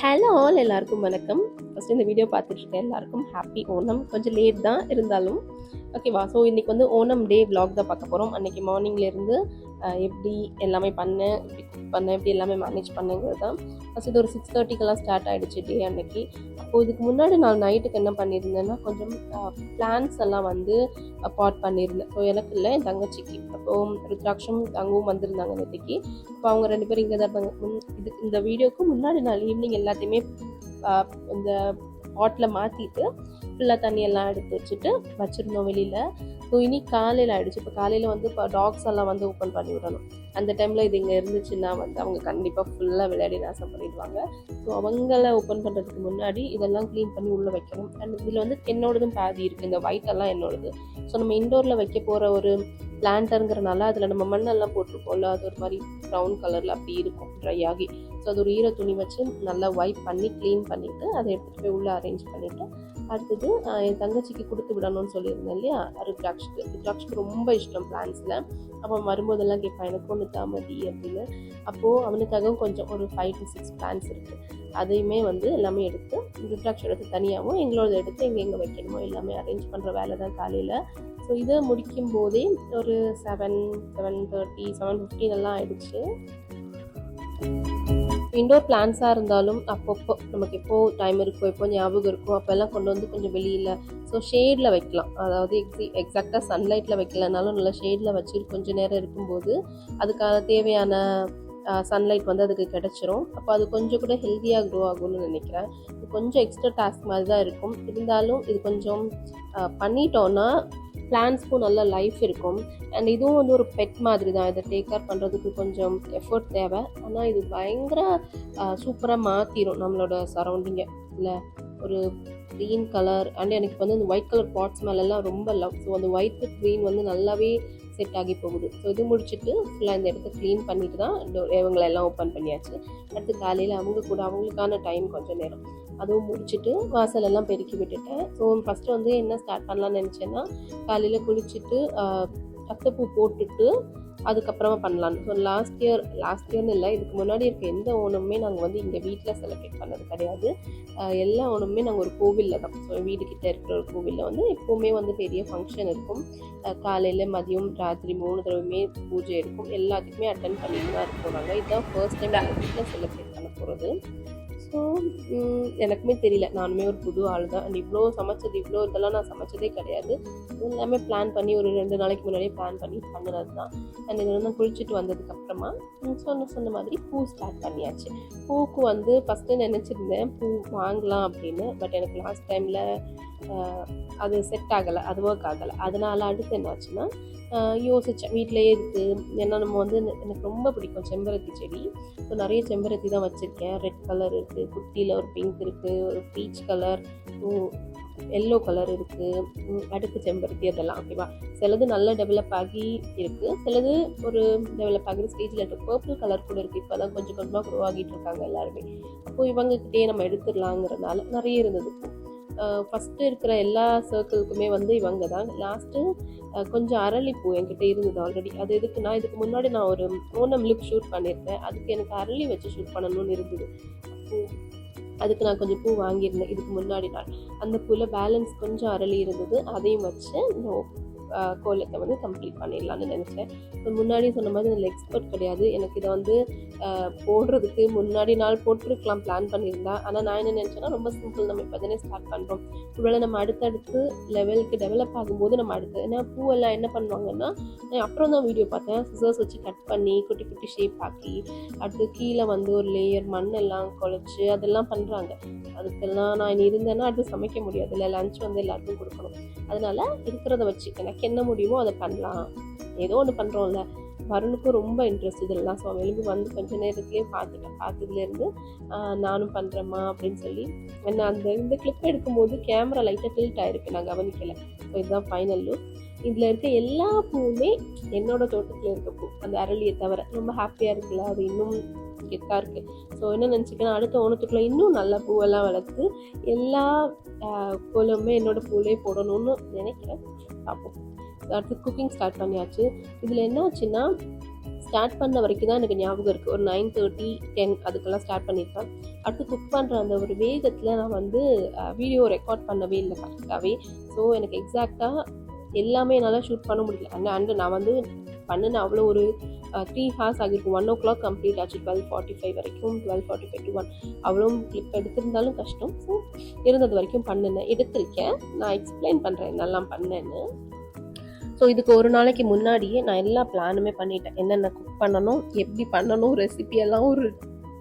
Hello all, எல்லாருக்கும் வணக்கம். First இந்த வீடியோ பார்த்துட்டு இருக்க எல்லாருக்கும் ஹாப்பி ஓணம். கொஞ்சம் லேட் தான் இருந்தாலும் ஓகேவா. ஸோ இன்றைக்கி வந்து ஓணம் டே vlog தான் பார்க்க போகிறோம். அன்றைக்கி மார்னிங்லேருந்து எப்படி எல்லாமே பண்ணேன், எப்படி குக் பண்ணேன், எப்படி எல்லாமே மேனேஜ் பண்ணுங்கிறது தான். ஃபஸ்ட் இது ஒரு 6:30க்கெல்லாம் ஸ்டார்ட் ஆகிடுச்சு டே அன்னைக்கு. அப்போது இதுக்கு முன்னாடி நான் நைட்டுக்கு என்ன பண்ணியிருந்தேன்னா, கொஞ்சம் பிளான்ஸ் எல்லாம் வந்து பாட் பண்ணியிருந்தேன். ஸோ எனக்கு இல்லை, என் தங்கச்சிக்கு. அப்போது ருத்ராட்சம் தங்கவும் வந்திருந்தாங்க நேற்றுக்கு. இப்போ அவங்க 2 பேரும் இங்கே தான் இருந்தாங்க. இந்த வீடியோக்கு முன்னாடி நாள் ஈவினிங் எல்லாத்தையுமே இந்த பாட்டில் மாற்றிட்டு ஃபுல்லாக தண்ணியெல்லாம் எடுத்து வச்சுட்டு வச்சுருந்தோம் வெளியில். ஸோ இனி காலையில் ஆகிடுச்சு. இப்போ காலையில் வந்து இப்போ டாக்ஸ் எல்லாம் வந்து ஓப்பன் பண்ணி விடணும். அந்த டைமில் இது இங்கே இருந்துச்சுன்னா வந்து அவங்க கண்டிப்பாக ஃபுல்லாக விளையாடி நாசம் பண்ணிடுவாங்க. ஸோ அவங்கள ஓப்பன் பண்ணுறதுக்கு முன்னாடி இதெல்லாம் க்ளீன் பண்ணி உள்ளே வைக்கணும். அண்ட் இதில் வந்து என்னோடதும் பாதி இருக்குது, இந்த ஒயிட்டெல்லாம் என்னோடது. ஸோ நம்ம இண்டோரில் வைக்க போகிற ஒரு பிளான்ட்டருங்கிறனால அதில் நம்ம மண்ணெல்லாம் போட்டிருக்கோம்ல, அது ஒரு மாதிரி ப்ரௌன் கலரில் அப்படி இருக்கும் ட்ரை ஆகி. ஸோ அது ஒரு ஈர துணி வச்சு நல்லா வைப் பண்ணி க்ளீன் பண்ணிவிட்டு அதை எடுத்துகிட்டு போய் உள்ளே அரேஞ்ச் பண்ணிவிட்டு அடுத்தது என் தங்கச்சிக்கு கொடுத்து விடணும்னு சொல்லியிருந்தேன் இல்லையா, ருத்ராட்சுக்கு ரொம்ப இஷ்டம் பிளான்ஸில். அப்போ வரும்போதெல்லாம் கேட்பான், எனக்கு ஒன்று தாமதி அப்படின்னு. அப்போது அவனுக்காகவும் கொஞ்சம் ஒரு 5 to 6 பிளான்ஸ் இருக்குது. அதையுமே வந்து எல்லாமே எடுத்து ருத்ராட்சம் எடுத்து தனியாகவும் எங்களோட எடுத்து எங்கே வைக்கணுமோ எல்லாமே அரேஞ்ச் பண்ணுற வேலை தான் காலையில். ஸோ இதை முடிக்கும் போதே ஒரு 7:30 7:15 எல்லாம் ஆயிடுச்சு. இண்டோர் பிளான்ஸாக இருந்தாலும் அப்பப்போ நமக்கு எப்போ டைம் இருக்கோ, எப்போ ஞாபகம் இருக்கோ அப்போல்லாம் கொண்டு வந்து கொஞ்சம் வெளியில் ஷேடில் வைக்கலாம். அதாவது எக்ஸாக்டாக சன்லைட்டில் வைக்கலனாலும் நல்லா ஷேடில் வச்சு கொஞ்சம் நேரம் இருக்கும்போது அதுக்கான தேவையான சன்லைட் வந்து அதுக்கு கிடச்சிரும். அப்போ அது கொஞ்சம் கூட ஹெல்த்தியாக க்ரோ ஆகும்னு நினைக்கிறேன். இது கொஞ்சம் எக்ஸ்ட்ரா டாஸ்க் மாதிரி தான் இருக்கும். இருந்தாலும் இது கொஞ்சம் பண்ணிட்டோன்னா பிளான்ஸ்க்கும் நல்ல லைஃப் இருக்கும். அண்ட் இதுவும் வந்து ஒரு பெட் மாதிரி தான். இதை டேக் கேர் பண்ணுறதுக்கு கொஞ்சம் எஃபர்ட் தேவை. ஆனால் இது பயங்கர சூப்பராக மாற்றிடும் நம்மளோட சரௌண்டிங்கை. இல்லை ஒரு க்ரீன் கலர் அண்ட் எனக்கு வந்து அந்த ஒயிட் கலர் பாட்ஸ் மேலெல்லாம் ரொம்ப லவ். ஸோ அந்த ஒயிட் வித் க்ரீன் வந்து நல்லாவே செட் ஆகி போகுது. ஸோ இது முடிச்சுட்டு ஃபுல்லாக இந்த இடத்த க்ளீன் பண்ணிட்டு தான் இவங்களெல்லாம் ஓப்பன் பண்ணியாச்சு. அடுத்து காலையில் அவங்களுக்கான டைம் கொஞ்சம் நேரம் அதுவும் முடிச்சுட்டு வாசலெல்லாம் பெருக்கி விட்டுட்டேன். ஸோ ஃபஸ்ட்டு வந்து என்ன ஸ்டார்ட் பண்ணலான்னு நினச்சேன்னா, காலையில் குளிச்சுட்டு அத்தைப்பூ போட்டுட்டு அதுக்கப்புறமா பண்ணலான்னு. ஸோ லாஸ்ட் இயர்னு இல்லை, இதுக்கு முன்னாடி இருக்க எந்த ஓணமுமே நாங்கள் வந்து இங்கே வீட்டில் செலிப்ரேட் பண்ணது கிடையாது. எல்லா ஓணமுமே நாங்கள் ஒரு கோவிலில் தான். ஸோ வீடுக்கிட்ட இருக்கிற ஒரு கோவிலில் வந்து எப்போவுமே வந்து பெரிய ஃபங்க்ஷன் இருக்கும். காலையில் மதியம் ராத்திரி 3 தடவையுமே பூஜை இருக்கும். எல்லாத்துக்குமே அட்டன் பண்ணிட்டு தான் இருப்போம் நாங்கள். இதுதான் ஃபர்ஸ்ட் டைம் நாங்கள் வீட்டில் செலிப்ரேட் பண்ண போகிறது. ஸோ எனக்குமே தெரியல, நானுமே ஒரு புது ஆள் தான். அண்ட் இவ்வளோ இதெல்லாம் நான் சமைச்சதே கிடையாது. எல்லாமே பிளான் பண்ணி ஒரு 2 நாளைக்கு முன்னாடியே பிளான் பண்ணி பண்ணினது தான். அண்ட் இதில் வந்து குளிச்சுட்டு வந்ததுக்கப்புறமா சொன்ன மாதிரி பூ ஸ்டார்ட் பண்ணியாச்சு. பூவுக்கு வந்து ஃபஸ்ட்டு நினச்சிருந்தேன் பூ வாங்கலாம் அப்படின்னு. பட் எனக்கு லாஸ்ட் டைமில் அது செட் ஆகலை, அது ஒர்க் ஆகலை. அதனால் அடுத்து என்னாச்சுன்னா யோசித்தேன், வீட்டிலையே இருக்குது. ஏன்னா நம்ம வந்து எனக்கு ரொம்ப பிடிக்கும் செம்பருத்தி செடி. ஸோ நிறைய செம்பருத்தி தான் வச்சுருக்கேன். ரெட் கலர் இருக்குது, குட்டியில் ஒரு பிங்க் இருக்குது, ஒரு பீச் கலர், எல்லோ கலர் இருக்குது, அடுக்கு செம்பருத்தி, அதெல்லாம் ஓகேவா. சிலது நல்லா டெவலப் ஆகி இருக்குது, சிலது ஒரு டெவலப் ஆகிற ஸ்டேஜில் இருக்குது. பர்பிள் கலர் கூட இருக்குது. இப்போ தான் கொஞ்சம் கொஞ்சமாக க்ரோ ஆகிட்டு இருக்காங்க எல்லாருமே. அப்போது இவங்ககிட்டயே நம்ம எடுத்துடலாங்கிறதுனால நிறைய இருந்தது. ஃபஸ்ட்டு இருக்கிற எல்லா சர்க்கிளுக்குமே வந்து இவங்க தான். லாஸ்ட்டு கொஞ்சம் அரளிப்பூ என்கிட்ட இருந்தது ஆல்ரெடி. அது எதுக்குன்னா, இதுக்கு முன்னாடி நான் ஒரு ஓணம் லுக் ஷூட் பண்ணியிருந்தேன். அதுக்கு எனக்கு அரளி வச்சு ஷூட் பண்ணணும்னு இருந்தது. அதுக்கு நான் கொஞ்சம் பூ வாங்கியிருந்தேன் இதுக்கு முன்னாடி நாள். அந்த பூவில் பேலன்ஸ் கொஞ்சம் அரளி இருந்தது. அதையும் வச்சு கோலத்தை வந்து கம்ப்ளீட் பண்ணிடலான்னு நினச்சேன். இப்போ முன்னாடி சொன்ன மாதிரி இதில் எக்ஸ்பர்ட் கிடையாது. எனக்கு இதை வந்து போடுறதுக்கு முன்னாடி நாள் போட்டுருக்கலாம் பிளான் பண்ணியிருந்தா. ஆனால் நான் என்ன நினச்சேன்னா, ரொம்ப சிம்பிள், நம்ம இப்போ தானே ஸ்டார்ட் பண்ணுறோம். ஒருவேளை நம்ம அடுத்தடுத்து லெவலுக்கு டெவலப் ஆகும்போது நம்ம ஏன்னா பூவெல்லாம் என்ன பண்ணுவாங்கன்னா, நான் அப்புறம் தான் வீடியோ பார்த்தேன், சிசர்ஸ் வச்சு கட் பண்ணி குட்டி குட்டி ஷேப் ஆக்கி அடுத்து கீழே வந்து ஒரு லேயர் மண்ணெல்லாம் குழச்சி அதெல்லாம் பண்ணுறாங்க. அதுக்கெல்லாம் நான் இருந்தேன்னா அடுத்து சமைக்க முடியாது, இல்லை லஞ்ச் வந்து எல்லாருக்கும் கொடுக்கணும். அதனால் இருக்கிறத வச்சு எனக்கு என்ன முடியுமோ அதை பண்ணலாம். ஏதோ ஒன்று பண்ணுறோம்ல. வருணுக்கும் ரொம்ப இன்ட்ரெஸ்ட் இதெல்லாம். ஸோ அவன் எழுப்பி வந்து கொஞ்சம் நேரத்துலேயே பார்த்ததுலேருந்து நானும் பண்ணுறேம்மா அப்படின்னு சொல்லி என்ன இந்த கிளிப் எடுக்கும்போது கேமரா லைட்டாக டில்ட் ஆகிருக்கு, நான் கவனிக்கலை. ஸோ இதுதான் ஃபைனல் லுக். இதில் இருக்க எல்லா பூவுமே என்னோடய தோட்டத்தில் இருக்க பூ, அந்த அரளியை தவிர. ரொம்ப ஹாப்பியாக இருக்குல்ல, அது இன்னும் கெத்தாக இருக்குது. ஸோ என்ன நினச்சிக்கேன், அடுத்த ஓணத்துக்குள்ளே இன்னும் நல்ல பூவெல்லாம் வளர்த்து எல்லா கோலமுமே என்னோடய பூவிலே போடணும்னு நினைக்கிறேன். பார்ப்போம். அடுத்து குக்கிங் ஸ்டார்ட் பண்ணியாச்சு. இதில் என்ன ஆச்சுன்னா, ஸ்டார்ட் பண்ண வரைக்கும் தான் எனக்கு ஞாபகம் இருக்குது. ஒரு 9:30, 10 அதுக்கெல்லாம் ஸ்டார்ட் பண்ணியிருப்பேன். அடுத்து குக் பண்ணுற அந்த ஒரு வேகத்தில் நான் வந்து வீடியோ ரெக்கார்ட் பண்ணவே இல்லை கரெக்டாகவே. ஸோ எனக்கு எக்ஸாக்டாக எல்லாமே என்னால் ஷூட் பண்ண முடியல. அண்டு நான் வந்து பண்ணின அவ்வளோ ஒரு 3 ஹார்ஸ் ஆகிருக்கும். 1 o'clock கம்ப்ளீட் ஆச்சு. 12:45 வரைக்கும், 12:45 to 1 அவ்வளோ கிளிப் எடுத்திருந்தாலும் கஷ்டம். ஸோ இருந்தது வரைக்கும் எடுத்திருக்கேன். நான் எக்ஸ்பிளைன் பண்ணுறேன் என்னெல்லாம் பண்ணேன்னு. ஸோ இதுக்கு ஒரு நாளைக்கு முன்னாடியே நான் எல்லா பிளானுமே பண்ணிட்டேன். என்னென்ன குக் பண்ணணும், எப்படி பண்ணணும், ரெசிபியெல்லாம் ஒரு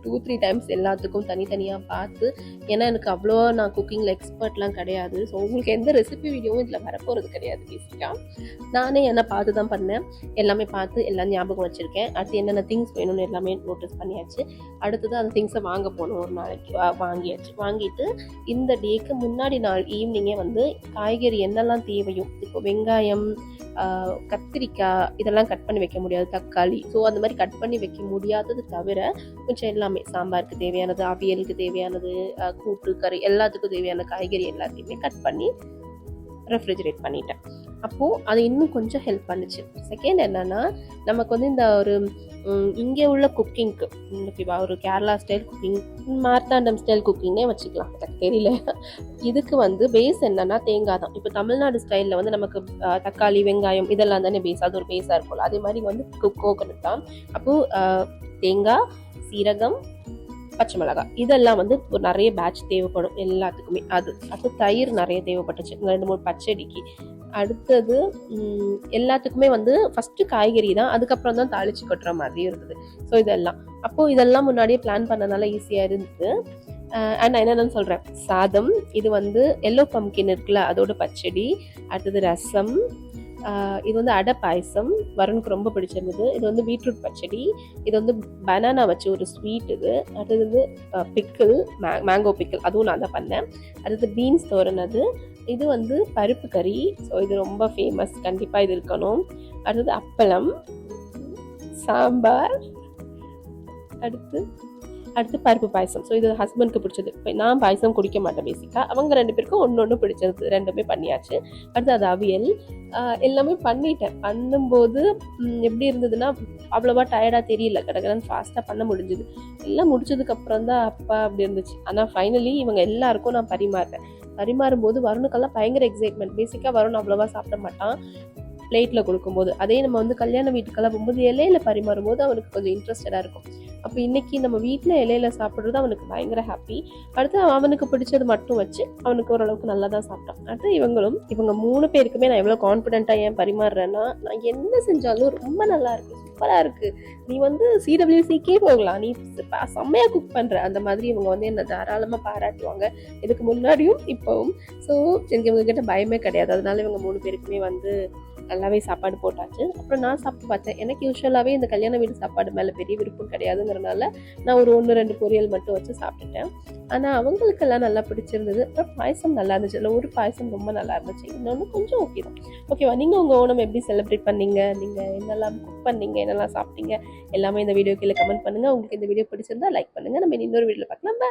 2-3 டைம்ஸ் எல்லாத்துக்கும் தனித்தனியாக பார்த்து. ஏன்னா எனக்கு அவ்வளோ நான் குக்கிங்கில் எக்ஸ்பர்ட்லாம் கிடையாது. ஸோ உங்களுக்கு எந்த ரெசிபி வீடியோவும் இதில் வரப்போகிறது கிடையாது. பேசிக்காக நானே என்ன பார்த்து தான் பண்ணேன். எல்லாமே பார்த்து எல்லாம் ஞாபகம் வச்சுருக்கேன். அடுத்து என்னென்ன திங்ஸ் வேணும்னு எல்லாமே நோட்டீஸ் பண்ணியாச்சு. அடுத்தது அந்த திங்ஸை வாங்க போகணும். ஒரு நாளைக்கு வாங்கியாச்சு. வாங்கிட்டு இந்த டேக்கு முன்னாடி நாள் ஈவினிங்கே வந்து காய்கறி என்னெல்லாம் தேவையும், இப்போ வெங்காயம், கத்திரிக்காய் இதெல்லாம் கட் பண்ணி வைக்க முடியாது, தக்காளி, ஸோ அந்த மாதிரி கட் பண்ணி வைக்க முடியாதது தவிர கொஞ்சம் எல்லாமே சாம்பாருக்கு தேவையானது, அவியலுக்கு தேவையானது, கூட்டு கறி எல்லாத்துக்கும் தேவையான காய்கறி எல்லாத்தையுமே கட் பண்ணி ரெஃப்ரிஜரேட் பண்ணிட்டேன். அப்போது அது இன்னும் கொஞ்சம் ஹெல்ப் பண்ணுச்சு. செகண்ட் என்னென்னா, நமக்கு வந்து இந்த ஒரு இங்கே உள்ள குக்கிங்க்கு ஓகேவா, ஒரு Kerala style cooking, Marthandam style குக்கிங்னே வச்சுக்கலாம், எனக்கு தெரியல. இதுக்கு வந்து பேஸ் என்னன்னா தேங்காய் தான். இப்போ தமிழ்நாடு ஸ்டைலில் வந்து நமக்கு தக்காளி, வெங்காயம் இதெல்லாம் தானே பேஸ், அது ஒரு பேஸாக இருக்கும்ல. அதே மாதிரி வந்து கோகனட் தான். அப்போது தேங்காய், சீரகம், பச்சை மிளகாய் இதெல்லாம் வந்து ஒரு நிறைய பேட்ச் தேவைப்படும் எல்லாத்துக்குமே. அது தயிர் நிறைய தேவைப்பட்டுச்சு 2-3 பச்சடிக்கு. அடுத்தது எல்லாத்துக்குமே வந்து ஃபஸ்ட்டு காய்கறி தான், அதுக்கப்புறம் தான் தாளிச்சு கொட்டுற மாதிரி இருந்தது. ஸோ இதெல்லாம் முன்னாடியே பிளான் பண்ணனால ஈஸியாக இருந்தது. அண்ட் நான் என்னென்னு சொல்கிறேன், சாதம், இது வந்து எல்லோ பம்கின் இருக்குல்ல அதோட பச்சடி, அடுத்தது ரசம், இது வந்து அடை பாயசம் வருணுக்கு ரொம்ப பிடிச்சிருந்தது. இது வந்து பீட்ரூட் பச்சடி, இது வந்து பனானா வச்சு ஒரு ஸ்வீட், இது அடுத்தது வந்து பிக்கிள், மேங்கோ பிக்கிள், அதுவும் நான் தான் பண்ணேன். அடுத்தது பீன்ஸ் தோரன், இது வந்து பருப்பு கறி, ஸோ இது ரொம்ப ஃபேமஸ், கண்டிப்பாக இது இருக்கணும். அடுத்தது அப்பளம், சாம்பார், அடுத்து பருப்பு பாயசம். ஸோ இது ஹஸ்பண்ட்க்கு பிடிச்சது. இப்போ நான் பாயசம் குடிக்க மாட்டேன் பேசிக்காக, அவங்க 2 பேருக்கும் ஒன்று பிடிச்சது, 2மே பண்ணியாச்சு. அடுத்து அது அவியல், எல்லாமே பண்ணிட்டேன். பண்ணும்போது எப்படி இருந்ததுன்னா அவ்வளோவா டயர்டாக தெரியல, கடகடன்னு ஃபாஸ்ட்டாக பண்ண முடிஞ்சுது. எல்லாம் முடிச்சதுக்கப்புறம் தான் அப்பா அப்படி இருந்துச்சு. ஆனால் ஃபைனலி இவங்க எல்லாருக்கும் நான் பரிமாறும்போது வருணுக்கெல்லாம் பயங்கர எக்ஸைட்மெண்ட். பேசிக்காக வருண் அவ்வளோவா சாப்பிட மாட்டான் பிளேட்டில் கொடுக்கும்போது. அதே நம்ம வந்து கல்யாண வீட்டுக்கெல்லாம் போகும்போது இலையில பரிமாறும்போது அவனுக்கு கொஞ்சம் இன்ட்ரெஸ்டடாக இருக்கும். அப்போ இன்றைக்கி நம்ம வீட்டில் இலையில சாப்பிட்றது அவனுக்கு பயங்கர ஹாப்பி. அடுத்து அவனுக்கு பிடிச்சது மட்டும் வச்சு அவனுக்கு ஓரளவுக்கு நல்லா தான் சாப்பிட்டான். அடுத்து இவங்க 3 பேருக்குமே நான் எவ்வளோ கான்ஃபிடென்ட்டாக ஏன் பரிமாறுறேன்னா, நான் என்ன செஞ்சாலும் ரொம்ப நல்லா இருக்குது, சூப்பராக இருக்குது, நீ வந்து CWCக்கே போகலாம், நீ செம்மையாக குக் பண்ணுற, அந்த மாதிரி இவங்க வந்து என்னை தாராளமாக பாராட்டுவாங்க, இதுக்கு முன்னாடியும் இப்போவும். ஸோ எனக்கு இவங்ககிட்ட பயமே கிடையாது. அதனால இவங்க 3 பேருக்குமே வந்து நல்லாவே சாப்பாடு போட்டாச்சு. அப்புறம் நான் சாப்பிட்டு பார்த்தேன். எனக்கு யூஸ்வலாகவே இந்த கல்யாண வீடு சாப்பாடு மேலே பெரிய விருப்பம் கிடையாதுங்கிறனால நான் ஒரு 1-2 பொரியல் மட்டும் வச்சு சாப்பிட்டுட்டேன். ஆனால் அவங்களுக்கெல்லாம் நல்லா பிடிச்சிருந்தது. அப்புறம் பாயசம் நல்லா இருந்துச்சு. இல்லை, ஒரு பாயசம் ரொம்ப நல்லா இருந்துச்சு, இன்னொன்று கொஞ்சம் ஓகே தான். ஓகேவா, நீங்கள் உங்கள் ஓணம் எப்படி செலிப்ரேட் பண்ணீங்க, நீங்கள் என்னெல்லாம் குக் பண்ணீங்க, என்னெல்லாம் சாப்பிட்டீங்க, எல்லாமே இந்த வீடியோ கீழே கமெண்ட் பண்ணுங்கள். உங்களுக்கு இந்த வீடியோ பிடிச்சிருந்தா லைக் பண்ணுங்கள். நம்ம இன்னொரு வீடியோவில் பார்க்கலாம்.